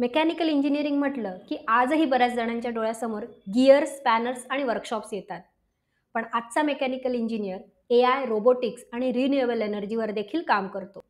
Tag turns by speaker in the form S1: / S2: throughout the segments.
S1: Mechanical engineering म्हटलं की आजही बऱ्याच जणांच्या डोळ्यासमोर गिअर्स, स्पॅनर्स आणि वर्कशॉप्स येतात. पण आजचा मेकॅनिकल इंजिनियर एआय, रोबोटिक्स आणि रिन्युएबल एनर्जीवर देखील काम करतो.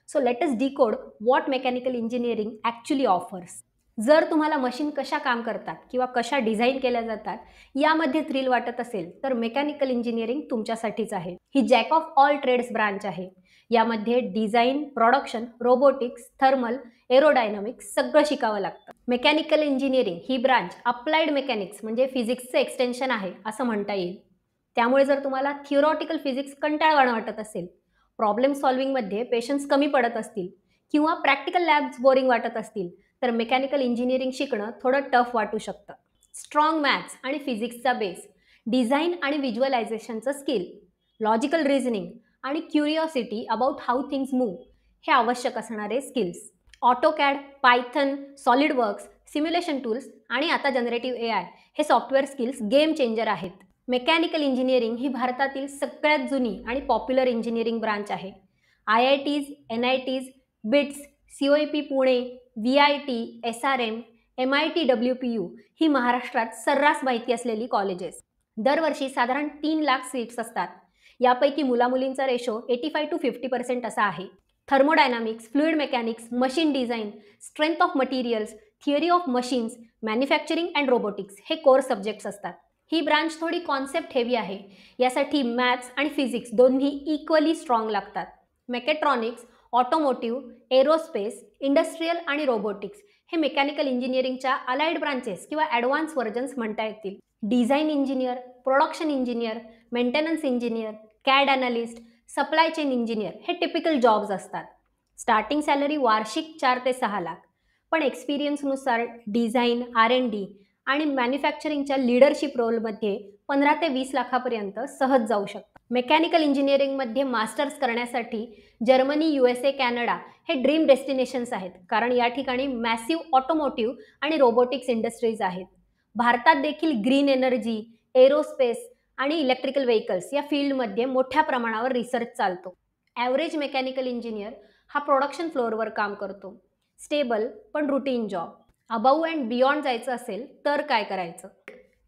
S1: So let us decode what mechanical engineering actually offers. जर तुम्हाला मशीन कशा काम करतात किंवा कशा डिझाईन केल्या जातात यामध्ये थ्रिल वाटत असेल तर मेकॅनिकल इंजिनिअरिंग तुमच्यासाठीच आहे. ही jack of all trades branch आहे. यामध्ये design, production, robotics, thermal, aerodynamics सगळं शिकावं लागतं. मेकॅनिकल इंजिनिअरिंग ही ब्रांच अप्लाइड मेकॅनिक्स म्हणजे फिजिक्सचं एक्सटेन्शन आहे असं म्हणता येईल. त्यामुळे जर तुम्हाला थिओरॉटिकल फिजिक्स कंटाळवाणं वाटत असेल, प्रॉब्लेम सॉल्व्हिंगमध्ये पेशन्स कमी पडत असतील किंवा प्रॅक्टिकल लॅब्स बोरिंग वाटत असतील तर मेकॅनिकल इंजिनिअरिंग शिकणं थोडं टफ वाटू शकतं. स्ट्रॉंग मॅथ्स आणि फिजिक्सचा बेस, डिझाईन आणि व्हिज्युअलायझेशनचं स्किल, लॉजिकल रिझनिंग आणि curiosity about how things move हे आवश्यक असणारे skills. AutoCAD, Python, SolidWorks, simulation tools आणि आता जनरेटिव्ह एआय हे सॉफ्टवेअर स्किल्स गेम चेंजर आहेत. मेकॅनिकल इंजिनिअरिंग ही भारतातील सगळ्यात जुनी आणि पॉप्युलर इंजिनिअरिंग ब्रांच आहे. IITs, NITs, bits, COEP Pune, VIT, SRM, MIT, WPU ही महाराष्ट्रात सर्रास माहिती असलेली कॉलेजेस. दरवर्षी साधारण 3 लाख सीट्स असतात. यापैकी मुलामुलींचा रेशो 85 to 50% असा आहे. Thermodynamics, fluid mechanics, machine design, strength of materials, theory of machines, manufacturing and robotics हे कोर सब्जेक्ट्स असतात. ही ब्रांच थोडी कॉन्सेप्ट हेवी आहे. यासाठी मॅथ्स आणि फिजिक्स दोन्ही इक्वली स्ट्रॉंग लागतात. मेकॅट्रॉनिक्स, ऑटोमोटिव्ह, एरोस्पेस, इंडस्ट्रियल आणि रोबोटिक्स हे मेकॅनिकल इंजिनिअरिंगच्या अलाइड ब्रांचेस किंवा ॲडव्हान्स व्हर्जन्स म्हणता येतील. Design engineer, production engineer, maintenance engineer, CAD analyst, supply chain engineer हे टिपिकल जॉब्स असतात. स्टार्टिंग सॅलरी वार्षिक 4 ते 6 लाख, पण एक्सपिरियन्सनुसार डिझाईन, R&D आणि मॅन्युफॅक्चरिंगच्या लीडरशिप रोलमध्ये 15 ते 20 लाखापर्यंत सहज जाऊ शकतात. मेकॅनिकल इंजिनिअरिंगमध्ये मास्टर्स करण्यासाठी जर्मनी, USA, कॅनडा हे ड्रीम डेस्टिनेशन्स आहेत, कारण या ठिकाणी मॅसिव्ह ऑटोमोटिव्ह आणि रोबोटिक्स इंडस्ट्रीज आहेत. भारतात देखील ग्रीन एनर्जी, एरोस्पेस आणि इलेक्ट्रिकल व्हेकल्स या फील्डमध्ये मोठ्या प्रमाणावर रिसर्च चालतो. ॲव्हरेज मेकॅनिकल इंजिनियर हा प्रोडक्शन फ्लोअरवर काम करतो. स्टेबल पण routine job. Above and beyond जायचं असेल तर काय करायचं?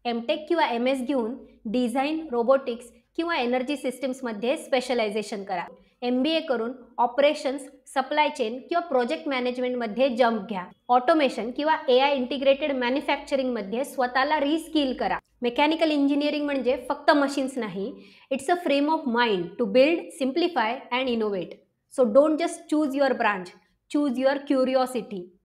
S1: MTech किंवा MS घेऊन डिझाईन, रोबोटिक्स किंवा एनर्जी सिस्टीम्समध्ये स्पेशलायझेशन करा. MBA करून ऑपरेशन्स, सप्लाय चेन किंवा प्रोजेक्ट मॅनेजमेंटमध्ये जम्प घ्या. ऑटोमेशन किंवा AI इंटिग्रेटेड मॅन्युफॅक्चरिंगमध्ये स्वतःला रिस्किल करा. मेकॅनिकल इंजिनिअरिंग म्हणजे फक्त मशीन्स नाही, it's a frame of mind to build, simplify and innovate. So don't just choose your branch, choose your curiosity.